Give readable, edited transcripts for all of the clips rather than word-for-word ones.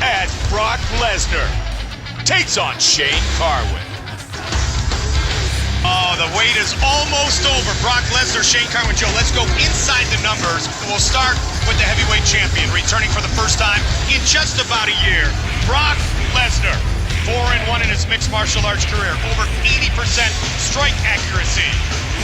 as Brock Lesnar takes on Shane Carwin. Oh, the wait is almost over. Brock Lesnar, Shane Carwin. Joe, let's go inside the numbers. We'll start with the heavyweight champion, returning for the first time in just about a year. Brock Lesnar, 4-1 in his mixed martial arts career. Over 80% strike accuracy.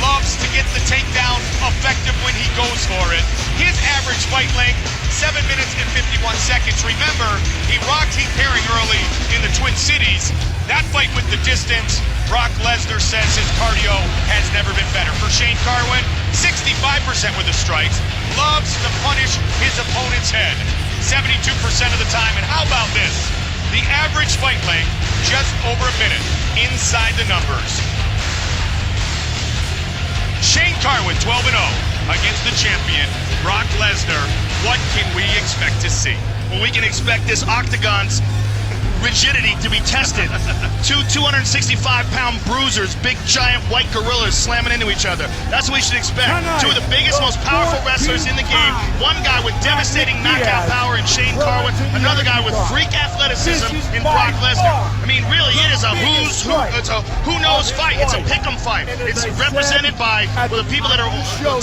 Loves to get the takedown effective when he goes for it. His average fight length, 7 minutes and 51 seconds. Remember, he rocked Heath Herring early in the Twin Cities. That fight with the distance, Brock Lesnar says his cardio has never been better. For Shane Carwin, 65% with the strikes. Loves to punish his opponent's head, 72% of the time. And how about this? The average fight length, just over a minute, inside the numbers. Shane Carwin, 12-0 against the champion, Brock Lesnar. What can we expect to see? Well, we can expect this octagon's rigidity to be tested. Two 265-pound bruisers, big giant white gorillas slamming into each other. That's what we should expect. Two of the biggest, most powerful wrestlers in the game. One guy with devastating knockout power in Shane Carwin. Another guy with freak athleticism in Brock Lesnar. I mean, really, it is a it's a who knows fight. It's a pick'em fight. It's represented by the people that are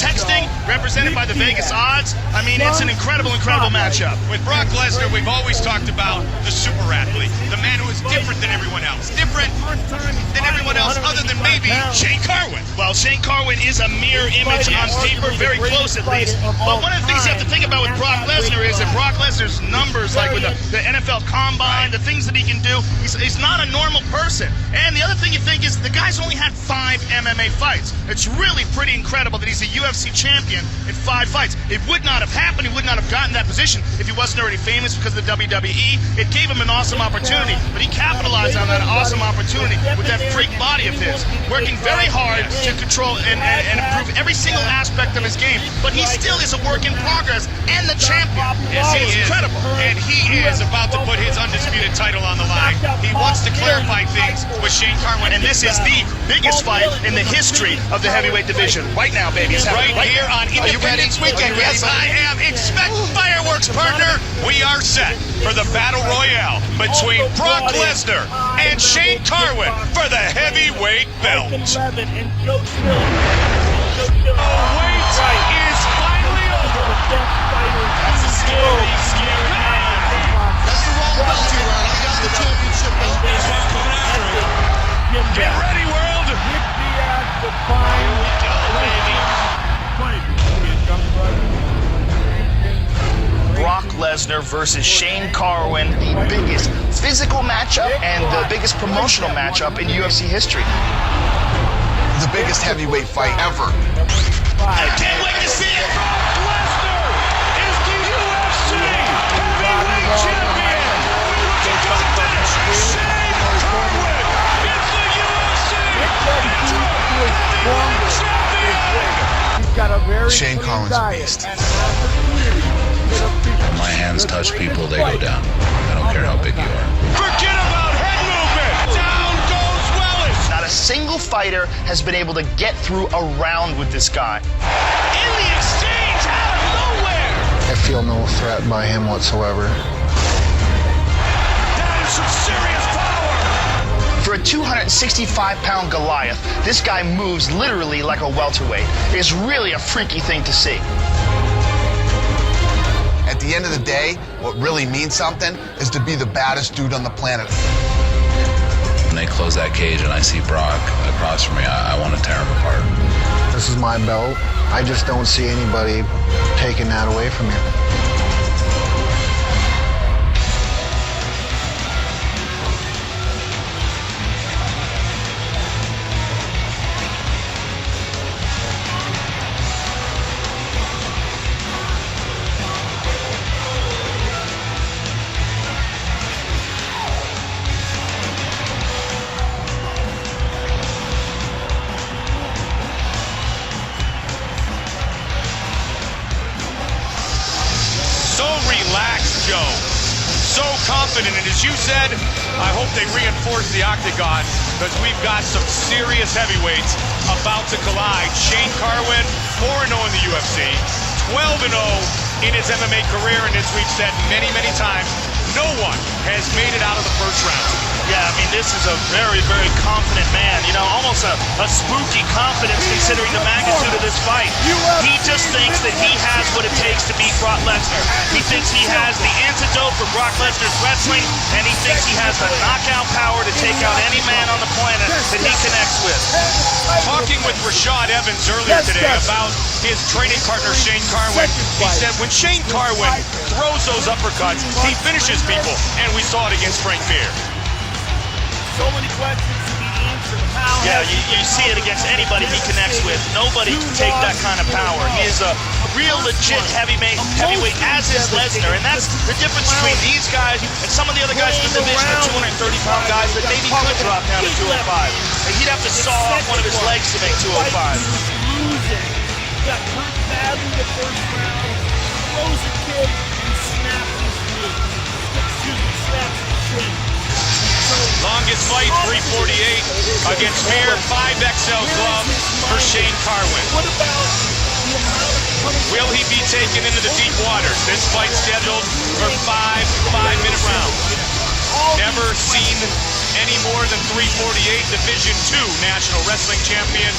texting, represented by the Vegas odds. I mean, it's an incredible matchup. With Brock Lesnar, we've always talked about the super athlete. The man who is different than everyone else. Different than everyone else other than maybe Shane Carwin. Well, Shane Carwin is a mirror image on paper, very close at least. But one of the things you have to think about with Brock Lesnar is that Brock Lesnar's numbers, like with the NFL Combine, the things that he can do, he's not a normal person. And the other thing you think is the guy's only had 5 MMA fights. It's really pretty incredible that he's a UFC champion in 5 fights. It would not have happened. He would not have gotten that position if he wasn't already famous because of the WWE. It gave him an awesome opportunity, but he capitalized on that awesome opportunity with that freak body of his, working very hard to control and improve every single aspect of his game. But he still is a work in progress and the champion. Yes, he is incredible. And he is about to put his undisputed title on the line. He wants to clarify things with Shane Carwin, And this is the biggest fight in the history of the heavyweight division. Right now, baby. It's right happening here on Independence Weekend. Yes, I am. Expect fireworks, partner. We are set for the Battle Royale between Brock Lesnar and Shane Carwin for the heavyweight belt. The wait is finally over. That's a scary, scary man. That's the wrong belt you run. I got the championship belt. Get ready, world. Here we go, baby. Brock Lesnar versus Shane Carwin, the biggest physical matchup and the biggest promotional matchup in UFC history. The biggest heavyweight fight ever. I can't wait to see it. Brock Lesnar is the UFC heavyweight champion. Looking for the finish. Shane Carwin is the UFC heavyweight champion. Shane Carwin's a beast. My hands touch people, they go down. I don't care how big you are. Forget about head movement. Down goes Wellis. Not a single fighter has been able to get through a round with this guy. In the exchange out of nowhere. I feel no threat by him whatsoever. That is some serious power. For a 265-pound Goliath, this guy moves literally like a welterweight. It's really a freaky thing to see. At the end of the day, what really means something is to be the baddest dude on the planet. When they close that cage and I see Brock across from me, I want to tear him apart. This is my belt. I just don't see anybody taking that away from you. Relaxed, Joe. So confident, and as you said, I hope they reinforce the octagon because we've got some serious heavyweights about to collide. Shane Carwin, 4-0 in the UFC, 12-0 in his MMA career, and as we've said many, many times, no one has made it out of the first round. Yeah, I mean, this is a very, very confident man. You know, almost a spooky confidence considering the magnitude of this fight. He just thinks that he has what it takes to beat Brock Lesnar. He thinks he has the antidote for Brock Lesnar's wrestling, and he thinks he has the knockout power to take out any man on the planet that he connects with. Talking with Rashad Evans earlier today about his training partner, Shane Carwin, he said when Shane Carwin throws those uppercuts, he finishes people, and we saw it against Frank Mir. So many questions to be answered. Yeah, you see it against anybody he connects with. Nobody can take that kind of power. He is a real legit heavyweight, as is Lesnar, and that's the difference between these guys and some of the other guys in the division, the 230-pound guys that maybe could drop down to 205. And he'd have to saw off one of his legs to make 205. Got hurt badly the first round, throws a kick, and snaps his knee. Excuse me, snaps his shin. Longest fight, 348 against Mir, 5XL glove for Shane Carwin. What about the amount of Will he be taken into the deep waters? This fight scheduled for 5-minute rounds. Never seen any more than 348. Division II National Wrestling Champion.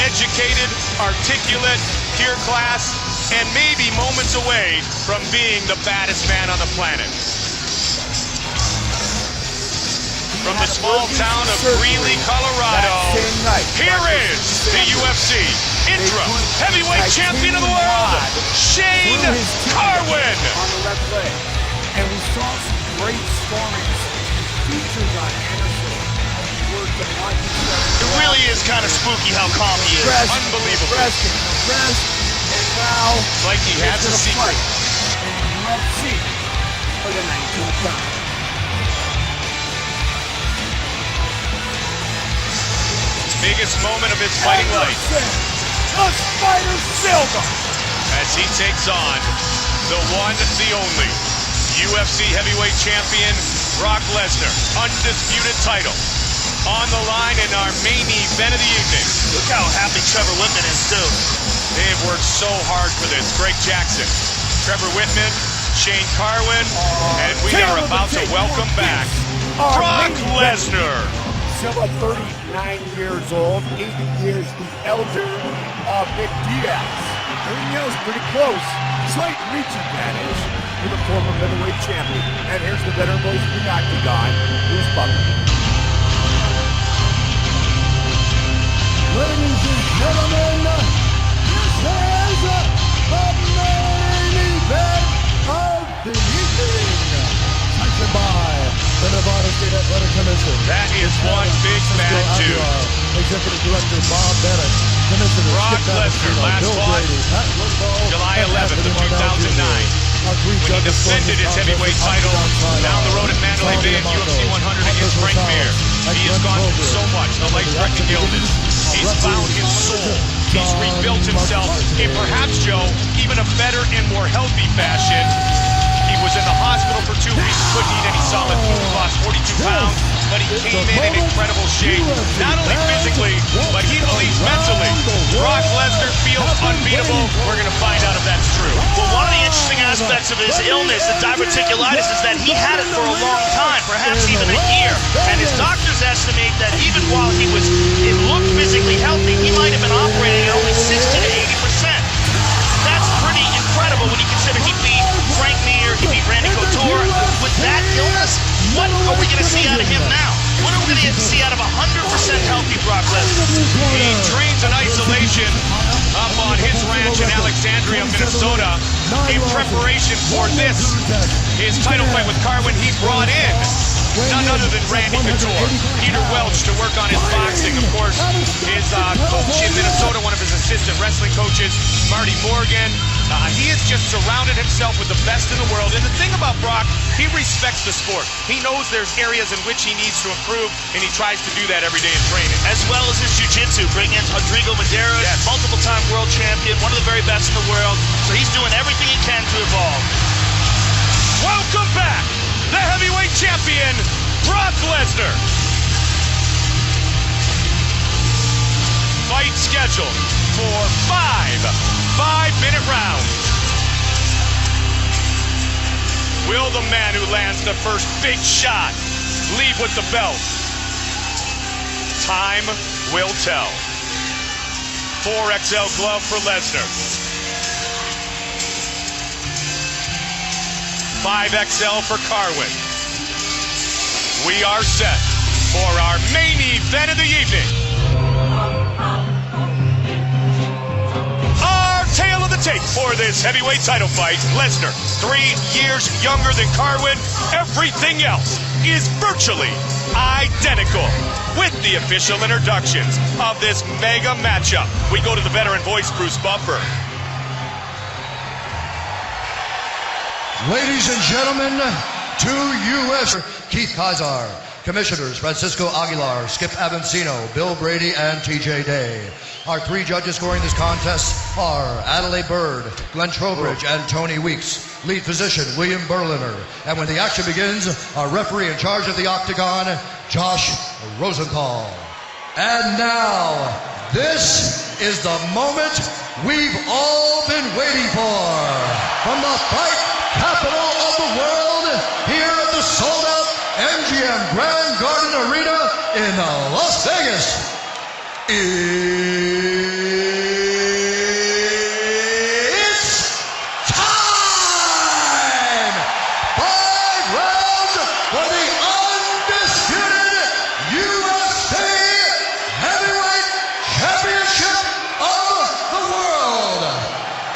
Educated, articulate, pure class, and maybe moments away from being the baddest man on the planet. From the small town of Greeley, Colorado, here is the UFC interim heavyweight champion of the world, Shane Carwin. on the left leg. And we saw some great scoring features on Anderson. He worked a lot. It really is kind of spooky how calm he is. Unbelievable. Rest, and now It's like he has a secret. and let's see for the 19th time. Biggest moment of his fighting life The Spider Silva. as he takes on the one, the only UFC heavyweight champion, Brock Lesnar. Undisputed title on the line in our main event of the evening. Look how happy Trevor Whitman is, too. They have worked so hard for this. Greg Jackson, Trevor Whitman, Shane Carwin, and we are about to welcome back Brock Lesnar. Silva, 39 years old, 80 years the elder of Nick Diaz. Everything else pretty close. Slight reach advantage for the former middleweight champion. And here's the veteran voice of the octagon, Bruce Butler. Ladies and gentlemen, this is the main event of the evening. Sanctioned by the Nevada State Athletic Commission. That is one big fat dude. Executive Director Bob Bennett. Commissioner Brock Lesnar last fought July 11th of 2009 when he defended his heavyweight title down the road at Mandalay Bay at UFC 100 against Frank Mir. He has gone through so much, the life-threatening illness. He's found his soul. He's rebuilt himself in perhaps, Joe, even a better and more healthy fashion. He was in the hospital for 2 weeks, couldn't eat any solid food, lost 42 pounds, but he came in incredible shape, not only physically, but he believes mentally. Brock Lesnar feels unbeatable. We're going to find out if that's true. Well, one of the interesting aspects of his illness, the diverticulitis, is that he had it for a long time, perhaps even a year. And his doctors estimate that even while he looked physically healthy, he might have been operating at only 60 to 80%. That's pretty incredible when you consider he beat Frank Mir, he beat Randy Couture. With that illness, what are we going to see out of him now? What are we going to see out of 100% healthy Brock Lesnar? He trains in isolation up on his ranch in Alexandria, Minnesota, in preparation for this, his title fight with Carwin. He brought in none other than Randy Couture, Peter Welch, to work on his boxing. Of course, his coach in Minnesota, one of his assistant wrestling coaches, Marty Morgan. He has just surrounded himself with the best in the world. And the thing about Brock, he respects the sport. He knows there's areas in which he needs to improve, and he tries to do that every day in training. As well as his jiu-jitsu, bringing in Rodrigo Medeiros, multiple-time world champion, one of the very best in the world. So he's doing everything he can to evolve. Welcome back, the heavyweight champion, Brock Lesnar. Fight scheduled for 5-minute rounds. Will the man who lands the first big shot leave with the belt? Time will tell. 4XL glove for Lesnar. 5XL for Carwin. We are set for our main event of the evening. Our tale of the tape for this heavyweight title fight. Lesnar, 3 years younger than Carwin. Everything else is virtually identical. With the official introductions of this mega matchup, we go to the veteran voice, Bruce Buffer. Ladies and gentlemen, to U.S. Keith Kazar, Commissioners Francisco Aguilar, Skip Avancino, Bill Brady, and T.J. Day. Our 3 judges scoring this contest are Adelaide Bird, Glenn Trowbridge, and Tony Weeks. Lead physician, William Berliner. And when the action begins, our referee in charge of the octagon, Josh Rosenthal. And now, this is the moment we've all been waiting for. From the fight capital of the world, here at the sold-out MGM Grand Garden Arena in Las Vegas. It's time! 5 rounds for the undisputed UFC Heavyweight Championship of the world.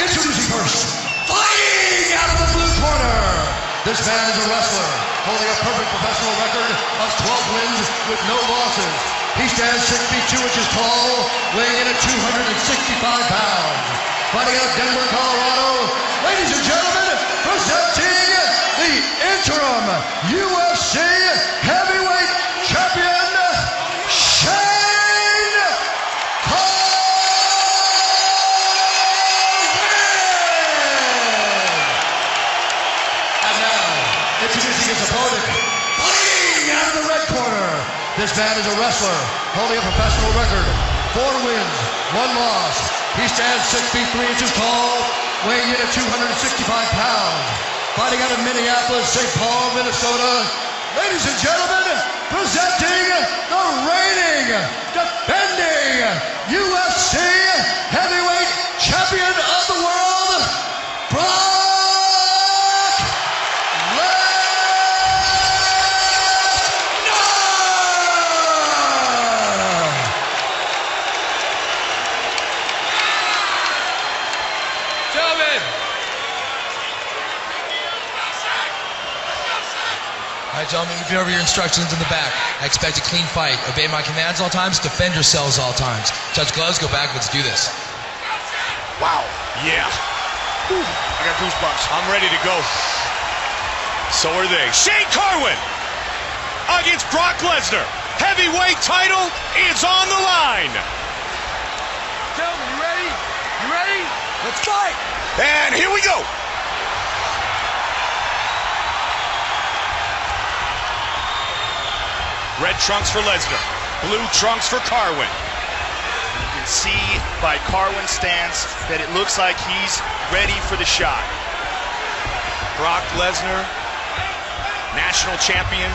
Introducing first, fighting out of the blue corner. This man is a wrestler, holding a perfect professional record of 12 wins with no losses. He stands 6 feet 2 inches tall, weighing in at 265 pounds. Fighting out of Denver, Colorado, ladies and gentlemen, presenting the interim UFC Heavyweight Champion, Shane Carwin! And now, introducing his opponent, fighting out of the red corner. This man is a wrestler, holding a professional record, 4 wins, 1 loss. He stands 6 feet 3 inches tall, weighing in at 265 pounds. Fighting out of Minneapolis, St. Paul, Minnesota. Ladies and gentlemen, presenting the reigning, defending UFC Heavyweight Champion of the world, Brock All right, gentlemen, repeat over your instructions in the back. I expect a clean fight. Obey my commands all times. Defend yourselves all times. Touch gloves, go back. Let's do this. Wow. Yeah. Whew. I got goosebumps. I'm ready to go. So are they. Shane Carwin against Brock Lesnar. Heavyweight title is on the line. Gentlemen, you ready? You ready? Let's fight! And here we go. Red trunks for Lesnar, blue trunks for Carwin. You can see by Carwin's stance that it looks like he's ready for the shot. Brock Lesnar, national champion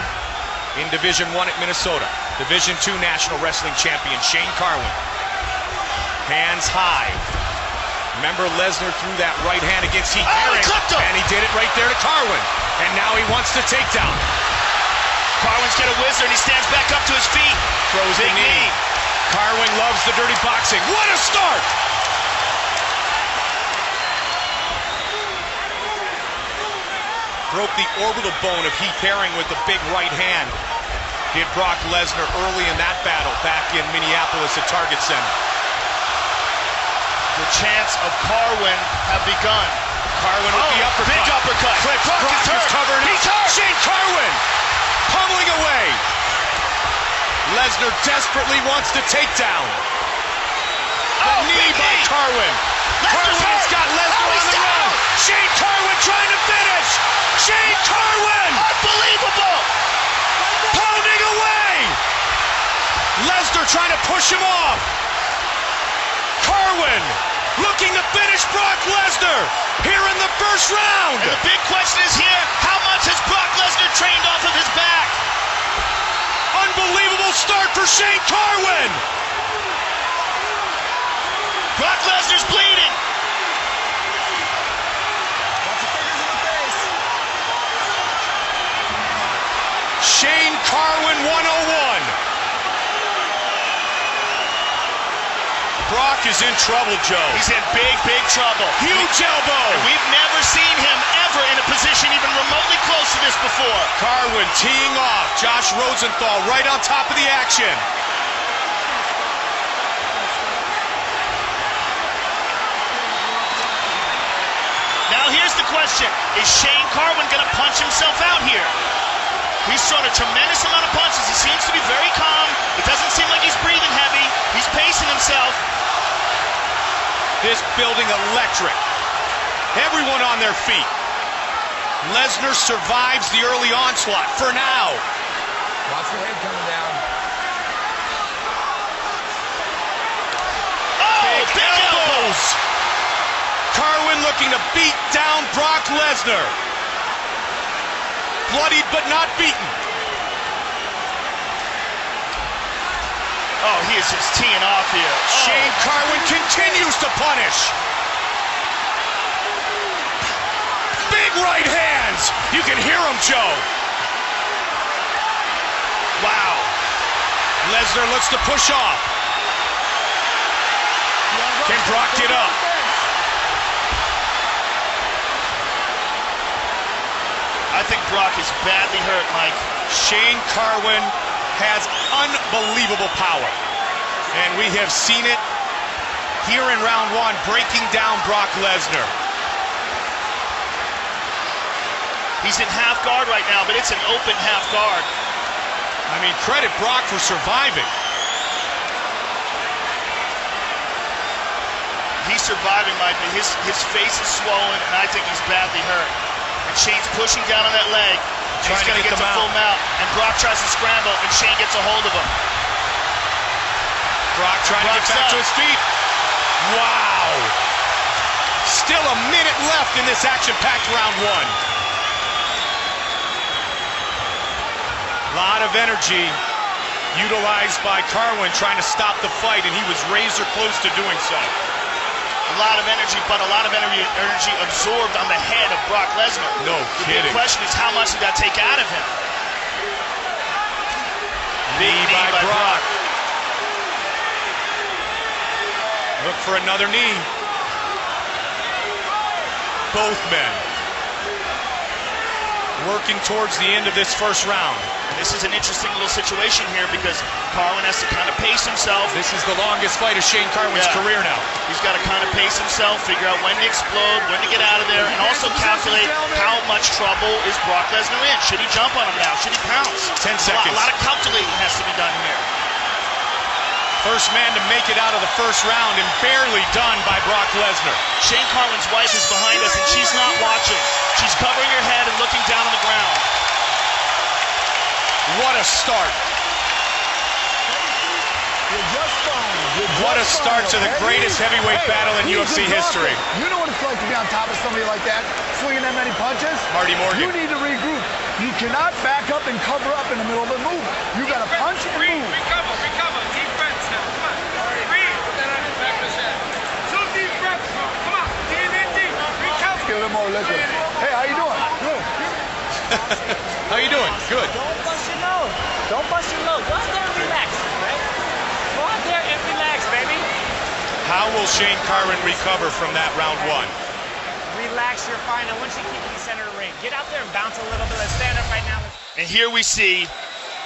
in Division I at Minnesota. Division II national wrestling champion Shane Carwin. Hands high. Remember, Lesnar threw that right hand against Heath Herring, and he did it right there to Carwin. And now he wants the takedown. Carwin's got a whizzer and he stands back up to his feet. Throws the knee. Carwin loves the dirty boxing. What a start! Broke the orbital bone of Heath Herring with the big right hand. Did Brock Lesnar early in that battle back in Minneapolis at Target Center. The chants of Carwin have begun. Carwin with the uppercut. Big uppercut. Clips. Brock is covered. He's hurt. Shane Carwin pummeling away. Lesnar desperately wants to take down. The knee by Carwin. Carwin's got Lesnar on the run. Shane Carwin trying to finish. Shane Carwin! Unbelievable! Pounding away. Lesnar trying to push him off. Carwin looking to finish Brock Lesnar here in the first round. And the big question is here, how much has Brock Lesnar trained off of his back? Unbelievable start for Shane Carwin. Brock Lesnar's bleeding. Shane Carwin 101. Brock is in trouble, Joe. He's in big, big trouble. Huge elbow. And we've never seen him ever in a position even remotely close to this before. Carwin teeing off. Josh Rosenthal right on top of the action. Now here's the question. Is Shane Carwin going to punch himself out here? He's thrown a tremendous amount of punches. He seems to be very calm. It doesn't seem like he's breathing heavy. He's pacing himself. This building electric. Everyone on their feet. Lesnar survives the early onslaught for now. Watch the head coming down. Oh, big elbows. Carwin looking to beat down Brock Lesnar. Bloodied but not beaten. Oh, he is just teeing off here. Shane Carwin continues to punish. Big right hands. You can hear him, Joe. Wow. Lesnar looks to push off. Can Brock get up? I think Brock is badly hurt, Mike. Shane Carwin has unbelievable power. And we have seen it here in round one, breaking down Brock Lesnar. He's in half guard right now, but it's an open half guard. I mean, credit Brock for surviving. He's surviving, Mike, but his face is swollen, and I think he's badly hurt. And Shane's pushing down on that leg. He's going to get to full mount. And Brock tries to scramble, and Shane gets a hold of him. Brock trying to get back to his feet. Wow. Still a minute left in this action-packed round one. A lot of energy utilized by Carwin trying to stop the fight, and he was razor close to doing so. A lot of energy, but a lot of energy absorbed on the head of Brock Lesnar. No kidding. The question is, how much did that take out of him? Big knee by Brock. Look for another knee. Both men working towards the end of this first round. This is an interesting little situation here because Carwin has to kind of pace himself. This is the longest fight of Shane Carwin's career now. He's got to kind of pace himself, figure out when to explode, when to get out of there, and also calculate how much trouble is Brock Lesnar in. Should he jump on him now? Should he pounce? 10 seconds. A lot of calculating has to be done here. First man to make it out of the first round and barely done by Brock Lesnar. Shane Carwin's wife is behind us and she's not watching. She's covering her head and looking down on the ground. What a start. What a start to the greatest heavyweight battle in UFC history. You know what it's like to be on top of somebody like that, swinging that many punches? Marty Morgan. You need to regroup. You cannot back up and cover up in the middle of the move. You got to punch and move. Recover. Deep breaths now. Come on. Breathe. Put that on his back of his head. 2 deep breaths. Come on. Breathe in deep. Recover. Get a little more liquid. Hey, how you doing? Good. How you doing? Good. Don't bust your nose. Don't bust your nose. Go out there and relax, right? Go out there and relax, baby. How will Shane Carwin recover from that round one? Relax, you're fine. I want you to keep in the center of the ring. Get out there and bounce a little bit. Let's stand up right now. And here we see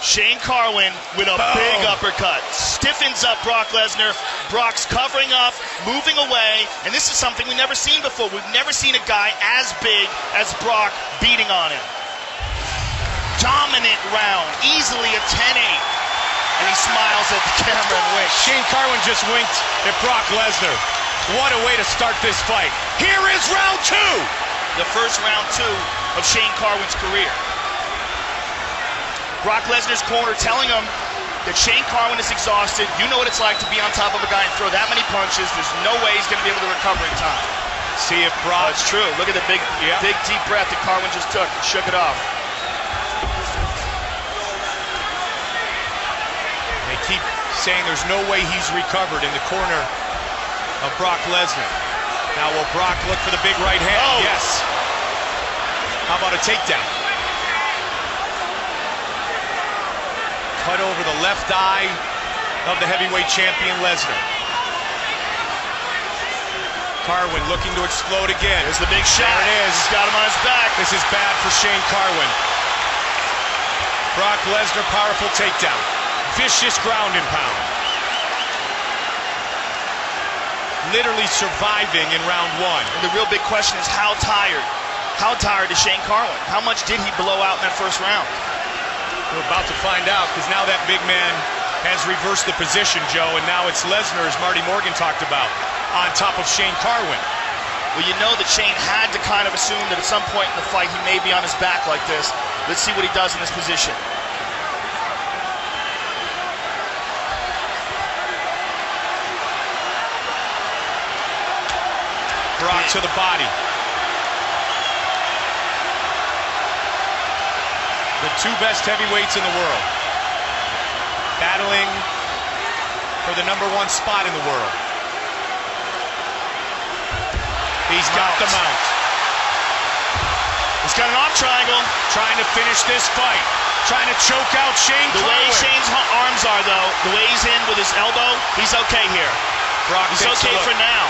Shane Carwin with a big uppercut. Stiffens up Brock Lesnar. Brock's covering up, moving away, and this is something we've never seen before. We've never seen a guy as big as Brock beating on him. Dominant round, easily a 10-8. And he smiles at the camera and winks. Shane Carwin just winked at Brock Lesnar. What a way to start this fight. Here is round two. The first round two of Shane Carwin's career. Brock Lesnar's corner telling him that Shane Carwin is exhausted. You know what it's like to be on top of a guy and throw that many punches. There's no way he's going to be able to recover in time. See if Brock... It's true. Look at the big deep breath that Carwin just took. Shook it off. They keep saying there's no way he's recovered in the corner of Brock Lesnar. Now will Brock look for the big right hand? Oh. Yes. How about a takedown? Cut over the left eye of the heavyweight champion Lesnar. Carwin looking to explode again. There's the big shot. There it is. He's got him on his back. This is bad for Shane Carwin. Brock Lesnar, powerful takedown. Vicious ground and pound. Literally surviving in round one. And the real big question is how tired? How tired is Shane Carwin? How much did he blow out in that first round? We're about to find out, because now that big man has reversed the position, Joe, and now it's Lesnar, as Marty Morgan talked about, on top of Shane Carwin. Well, you know that Shane had to kind of assume that at some point in the fight he may be on his back like this. Let's see what he does in this position. Brock to the body. The two best heavyweights in the world, battling for the #1 spot in the world. He's got the mount. He's got an off triangle. Trying to finish this fight. Trying to choke out Shane The way Carwin. Shane's arms are, though, the way he's in with his elbow, he's okay here. Brock He's takes a okay look. for now.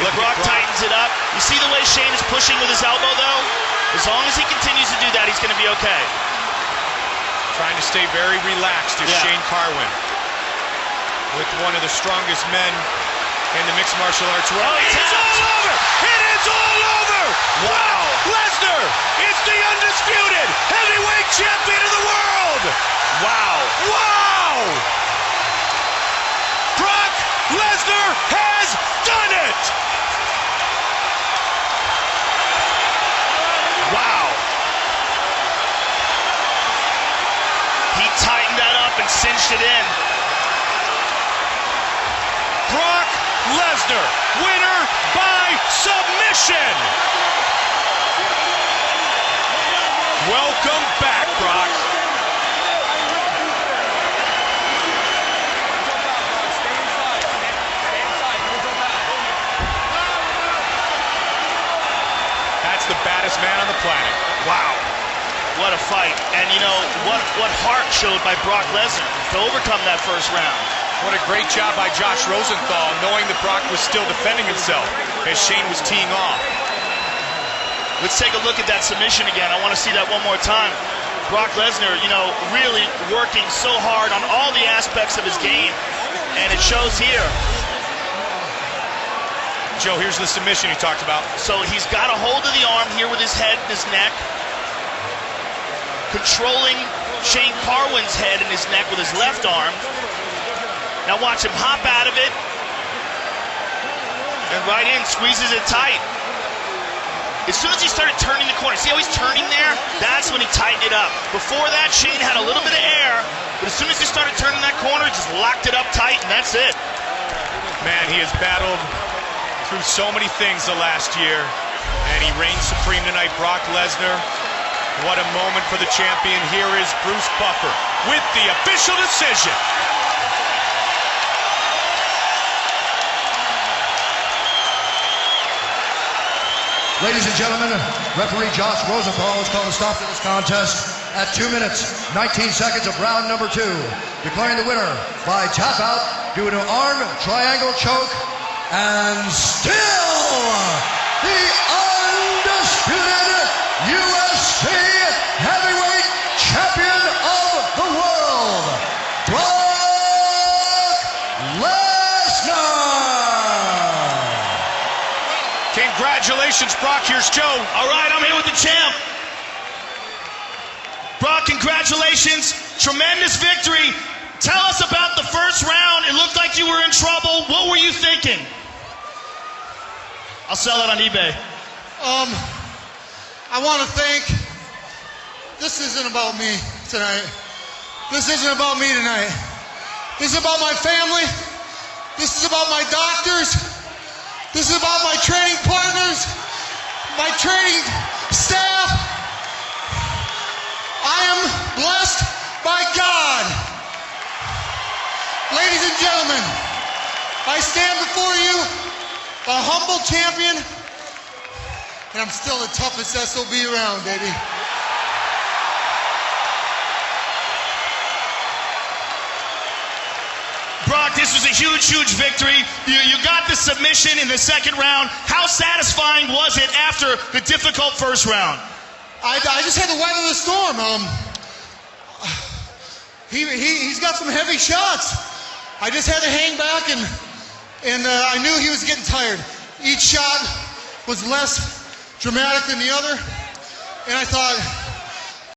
Look If Brock at Brock. tightens it up, you see the way Shane is pushing with his elbow, though? As long as he continues to do that, he's going to be okay. Trying to stay very relaxed is Shane Carwin. With one of the strongest men in the mixed martial arts world. Oh, it's all over! It is all over! Wow. Lesnar is the undisputed heavyweight champion of the world! Wow. Wow! Brock Lesnar has done it! Wow. He tightened that up and cinched it in. Brock Lesnar, winner by submission! Welcome back, Brock. That's the baddest man on the planet. Wow. What a fight. And you know, what heart showed by Brock Lesnar to overcome that first round. What a great job by Josh Rosenthal, knowing that Brock was still defending himself as Shane was teeing off. Let's take a look at that submission again. I want to see that one more time. Brock Lesnar, you know, really working so hard on all the aspects of his game, and it shows here. Joe, here's the submission you talked about. So he's got a hold of the arm here with his head and his neck, controlling Shane Carwin's head and his neck with his left arm. Now watch him hop out of it, and right in, squeezes it tight. As soon as he started turning the corner, see how he's turning there? That's when he tightened it up. Before that, Shane had a little bit of air, but as soon as he started turning that corner, he just locked it up tight, and that's it. Man, he has battled through so many things the last year, and he reigns supreme tonight. Brock Lesnar, what a moment for the champion. Here is Bruce Buffer with the official decision. Ladies and gentlemen, referee Josh Rosenthal has called a stop to this contest at 2 minutes, 19 seconds of round number 2, declaring the winner by tap out due to arm triangle choke, and still the undisputed UFC heavyweight champion of the world, Brock Lesnar. Congratulations, Brock. Here's Joe. All right, I'm here with the champ. Brock, congratulations. Tremendous victory. Tell us about the first round. It looked like you were in trouble. What were you thinking? I'll sell it on eBay. I want to thank, this isn't about me tonight, This isn't about me tonight. This is about my family. This is about my doctors. This is about my training partners, my training staff. I am blessed by God. Ladies and gentlemen, I stand before you, a humble champion, and I'm still the toughest SOB around, baby. Brock, this was a huge, huge victory. You got the submission in the second round. How satisfying was it after the difficult first round? I just had to weather the storm. He's got some heavy shots. I just had to hang back, and I knew he was getting tired. Each shot was less dramatic than the other, and I thought,